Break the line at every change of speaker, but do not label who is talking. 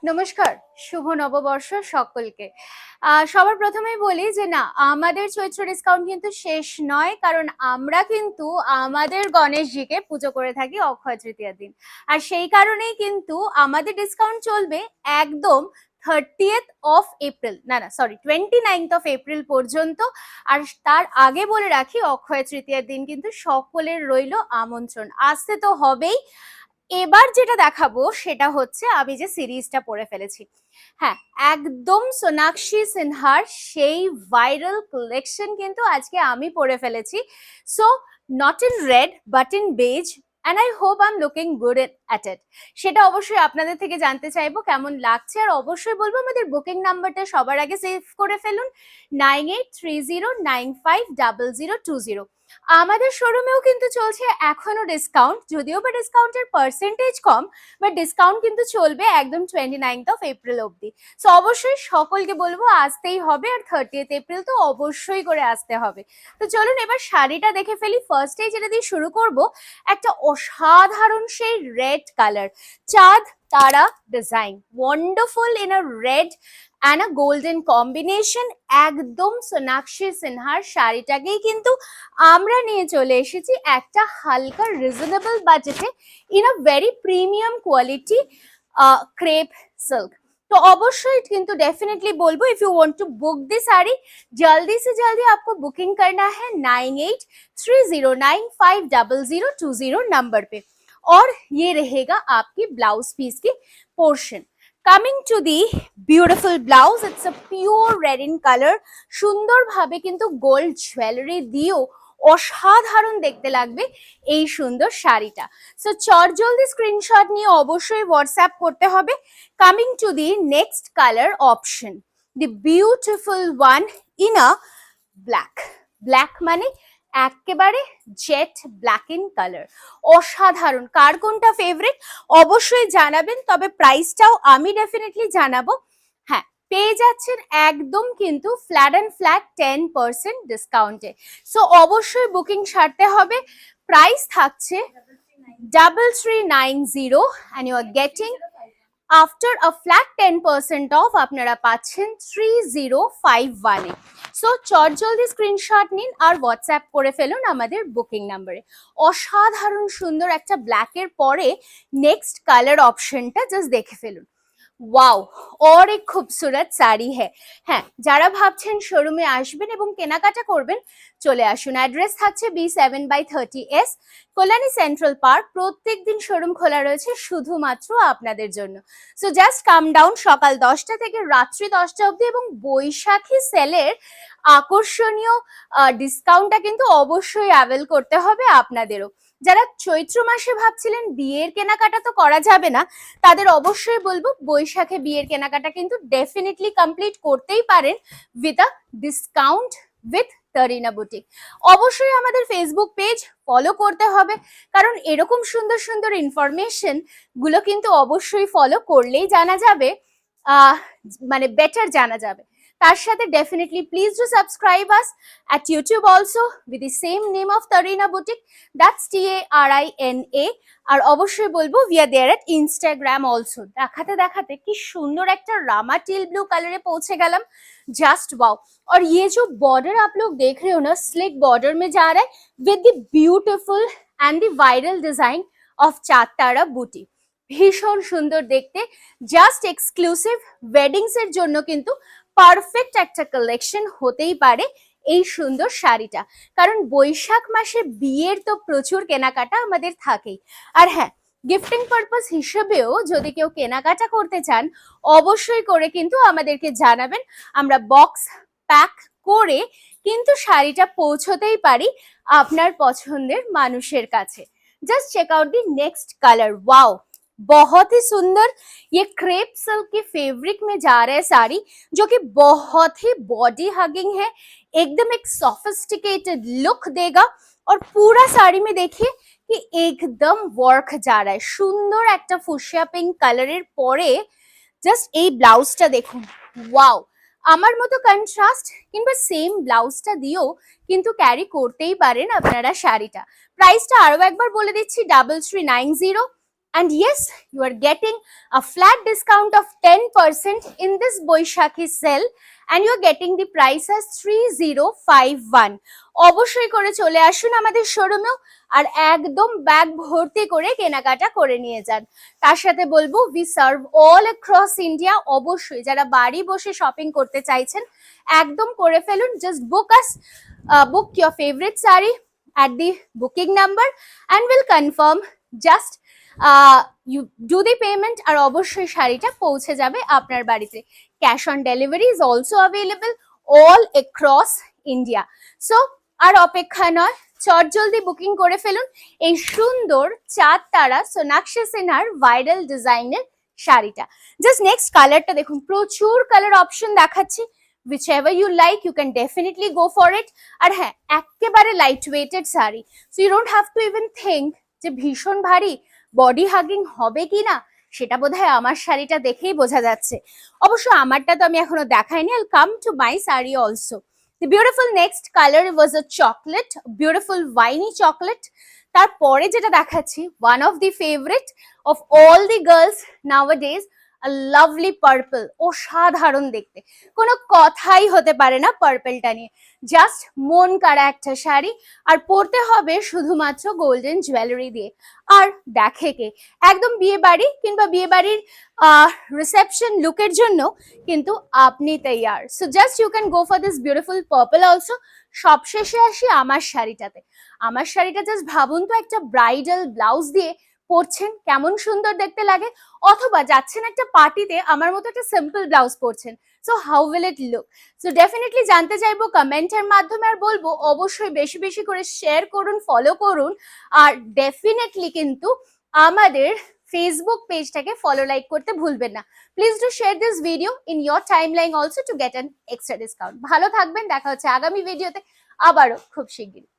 নমস্কার, শুভ নববর্ষ সকলকে। সবার প্রথমেই বলি যে না, আমাদের চৈত্র ডিসকাউন্ট কিন্তু শেষ নয়, কারণ আমরা কিন্তু আমাদের গণেশজিকে পুজো করে থাকি অক্ষয় তৃতীয়ার দিন। আর সেই কারণেই কিন্তু আমাদের ডিসকাউন্ট চলবে একদম 30th অফ এপ্রিল, না না সরি 29th অফ এপ্রিল পর্যন্ত। আর তার আগে বলে রাখি, অক্ষয় তৃতীয়ার দিন কিন্তু সকলের রইল আমন্ত্রণ, আসতে তো হবেই। এবার যেটা দেখাবো সেটা হচ্ছে আমি যে সিরিজটা পড়ে ফেলেছি। হ্যাঁ, একদম সোনাক্ষী সিনহার সেই ভাইরাল কালেকশন কিন্তু আজকে আমি পড়ে ফেলেছি। So not in red but in beige, and I hope I am looking good at it. সেটা অবশ্যই আপনাদের থেকে জানতে চাইবো কেমন লাগছে, আর অবশ্যই বলবো আমাদের বুকিং নাম্বারটা সবার আগে সেভ করে ফেলুন, 9830950020। আমাদের শোরুমেও কিন্তু চলছে এখনো ডিসকাউন্ট, যদিও বা ডিসকাউন্টের পার্সেন্টেজ কম, বাট ডিসকাউন্ট কিন্তু চলবে একদম 29th অফ এপ্রিল অব্দি। সো অবশ্যই সকলকে বলবো আসতেই হবে, আর 30th এপ্রিল তো অবশ্যই করে আসতে হবে। তো চলুন এবার শাড়িটা দেখে ফেলি। ফার্স্টে যেটা দিয়ে শুরু করব, একটা অসাধারণ সেই রেড কালার, চাঁদ তারা design, wonderful in a red and a golden combination. একদম সোনাক্ষী সিনহার শাড়িটাকেই কিন্তু আমরা নিয়ে চলে এসেছি একটা হালকা রিজনেবল বাজেটে, in a very premium quality crepe silk. तो অবশ্যই কিন্তু डेफिनेटली बोलबो, if you want to book this sari जल्दी से जल्दी आपको बुकिंग करना है 9830950020 नंबर पे, और ये रहेगा आपकी ब्लाउज पीस की portion. Coming to the beautiful blouse, it's a pure red in colour, সুন্দরভাবে কিন্তু গোল্ড জুয়েলারি দিয়েও অসাধারণ দেখতে লাগবে এই সুন্দর শাড়িটা। সো চটজলদি স্ক্রিনশট নিয়ে অবশ্যই হোয়াটসঅ্যাপ করতে হবে। Coming to the next colour option, the beautiful one in a black. Black মানে একেবারে জেট ব্ল্যাক ইন কালার, অসাধারণ। কার কোনটা ফেভারিট অবশ্যই জানাবেন, তবে প্রাইসটাও আমি ডেফিনেটলি জানাবো। হ্যাঁ, পেয়ে যাচ্ছেন একদম কিন্তু ফ্ল্যাট অ্যান্ড ফ্ল্যাট 10% ডিসকাউন্টে। সো অবশ্যই বুকিং সারতে হবে। প্রাইস থাকছে 3390 and you are getting after a flat 10% off আপনারা পাচ্ছেন 3051 এ। সো চটজলদি স্ক্রিনশট নিন আর হোয়াটসঅ্যাপ করে ফেলুন আমাদের বুকিং নাম্বারে। অসাধারণ সুন্দর একটা ব্ল্যাকের পরে নেক্সট কালার অপশনটা জাস্ট দেখে ফেলুন। ওয়াও, और एक खूबसूरत শাড়ি হ্যাঁ, যারা ভাবছেন শোরুমে আসবেন এবং কেনাকাটা করবেন চলে আসুন। অ্যাড্রেস থাকছে B7/30S, কল্যাণী সেন্ট্রাল পার্ক। প্রত্যেক দিন শোরুম খোলা রয়েছে শুধুমাত্র আপনাদের জন্য। সো জাস্ট কাম ডাউন সকাল 10টা থেকে রাত্রি 10টা অবধি, এবং বৈশাখী সেলের আকর্ষণীয় ডিসকাউন্টটা কিন্তু অবশ্যই অ্যাভেল করতে হবে আপনাদেরও। যারা চৈত্র মাসে ভাবছিলেন বিয়ের কেনাকাটা তো করা যাবে না, তাদের অবশ্যই বলবো বৈশাখে বিয়ের কেনাকাটা কিন্তু ডেফিনেটলি কমপ্লিট করতেই পারেন with a discount with Tarina boutique. অবশ্যই আমাদের ফেসবুক পেজ ফলো করতে হবে, কারণ এরকম সুন্দর সুন্দর ইনফরমেশন গুলো কিন্তু অবশ্যই ফলো করলেই জানা যাবে, মানে বেটার জানা যাবে। তার সাথে definitely please do subscribe us at YouTube also with the same name of Tarina Boutique, that's TARINA। আর অবশ্যই বলবো we are there at Instagram also। দেখাতে দেখাতে কি সুন্দর একটা रामा टील ब्लू कलर पहुंचे गलम, जस्ट वाओ। और ये जो बॉर्डर आप लोग देख रहे हो ना, स्लिक बॉर्डर में जा रहा है with the beautiful and the viral design of चाँद तारा बूटी। ভীষণ সুন্দর দেখতে, জাস্ট এক্সক্লুসিভ ওয়েডিংস এর জন্য কিন্তু পারফেক্ট একটা কালেকশন হতেই পারে এই সুন্দর শাড়িটা, কারণ বৈশাখ মাসে বিয়ের তো প্রচুর কেনাকাটা আমাদের থাকেই। আর হ্যাঁ, গিফটিং পারপাস হিসেবেও যদি কেউ কেনাকাটা করতে চান অবশ্যই করে কিন্তু আমাদেরকে জানাবেন, আমরা বক্স প্যাক করে কিন্তু শাড়িটা পৌঁছতেই পারি আপনার পছন্দের মানুষের কাছে। Just check out the next colour, wow बहुत ही सुंदर। ये क्रेप सिल्क के फैब्रिक में जा रहा है साड़ी, जो कि बहुत ही बॉडी हगिंग है, एकदम एक सोफिस्टिकेटेड लुक देगा। और पूरा साड़ी में देखिए कि एकदम वर्क जा रहा है, सुंदर एक ফুসিয়া পিঙ্ক কালারের পরে জাস্ট এই ব্লাউজটা দেখুন। ওয়াও, আমার মতো কন্ট্রাস্ট কিংবা সেম ব্লাউজটা দিয়েও কিন্তু ক্যারি করতেই পারেন আপনারা শাড়িটা। প্রাইসটা আরো একবার বলে দিচ্ছি, 3390 And yes, you are getting a flat discount of 10% in this Boishakhi sale, and you are getting the price as 3051. অবশ্যই করে চলে আসুন আমাদের শোরুমেও আর একদম ব্যাগ ভর্তি করে কেনাকাটা করে নিয়ে যান। তার সাথে বলবো we serve all across India. অবশ্যই যারা বাড়ি বসে শপিং করতে চাইছেন একদম করে ফেলুন। Just book your favorite saree at the booking number and will confirm. Just you do the payment আর অবশ্যই শাড়িটা পৌঁছে যাবে আপনার বাড়িতে। Cash on delivery is also available all across India. So আর অপেক্ষা নয়, চটজলদি বুকিং করে ফেলুন এই সুন্দর 4 তারা সোনাক্ষী সিনহার ভাইরাল ডিজাইনের শাড়িটা। জাস্ট নেক্সট কালারটা দেখুন, প্রচুর কালার অপশন দেখাচ্ছি। whichever you like you can definitely go for it। আর হ্যাঁ, একেবারে light weighted sari, so you don't have to even think যে ভীষণ ভারী বডি হাগিং হবে কিনা, সেটা বোধহয় আমার শাড়িটা দেখেই বোঝা যাচ্ছে। অবশ্য আমারটা তো আমি এখনো দেখাইনি। I'll come to my sari also. The beautiful next color was a chocolate, beautiful winey chocolate। তারপরে যেটা দেখাচ্ছি, one of the favorite of all the girls nowadays, a lovely purple। অসাধারণ দেখতে, কোনো কথাই হতে পারে না পার্পলটা নিয়ে। জাস্ট মন কাড়া একটা শাড়ি, আর পরতে হবে শুধুমাত্র গোল্ডেন জুয়েলারি দিয়ে। আর দেখে কে, একদম বিয়ে বাড়ি কিংবা বিয়ে বাড়ির রিসেপশন লুকের জন্য কিন্তু আপনি তৈয়ার। So just you can go for this beautiful purple also. সবশেষে আসি আমার শাড়িটাতে। আমার শাড়িটা জাস্ট ভাবুন তো, একটা ব্রাইডাল ব্লাউজ দিয়ে পরছেন কেমন সুন্দর দেখতে লাগে, অথবা যাচ্ছেন একটা পার্টিতে আমার মতো একটা সিম্পল ব্লাউজ পরছেন। So how will it look? So definitely জানতে চাইবো কমেন্টের মাধ্যমে, আর বলবো অবশ্যই বেশি বেশি করে শেয়ার করুন, ফলো করুন, আর ডেফিনেটলি কিন্তু আমাদের ফেসবুক পেজটাকে ফলো লাইক করতে ভুলবেন না। Please do share this video in your timeline also to get an extra discount. ভালো থাকবেন, দেখা হচ্ছে আগামী ভিডিওতে আবারও খুব শিগগিরই।